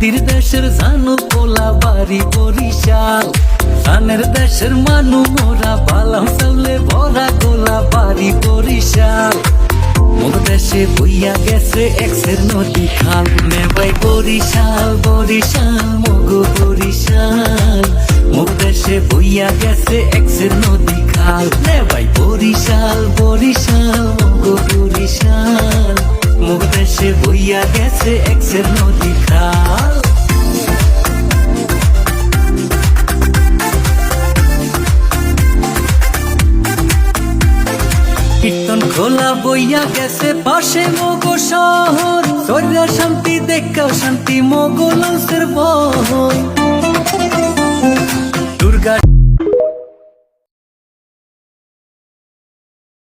শান্তির দেশের জানু পোলা বাড়ি বরিশাল, ধানের দেশের মানু মোরা বালাম চাউলে ভরা গোলা বাড়ি বরিশাল। মোর দেশে বইয়া গেছে এক্সের নদী খাল, নেবাই বরিশাল বরিশাল মগো বরিশাল। মোর দেশে বইয়া গেছে এক্সের নদী খাল, নেবাই বরিশাল বরিশাল মগো বরিশাল। মোর দেশে বইয়া গেছে এক্সের নদী খাল। কীর্তন খোলা বইয়া গেছে পাশে মগো শহর, শরীরে শান্তি দেখাও শান্তি মগো লঞ্চের বহর।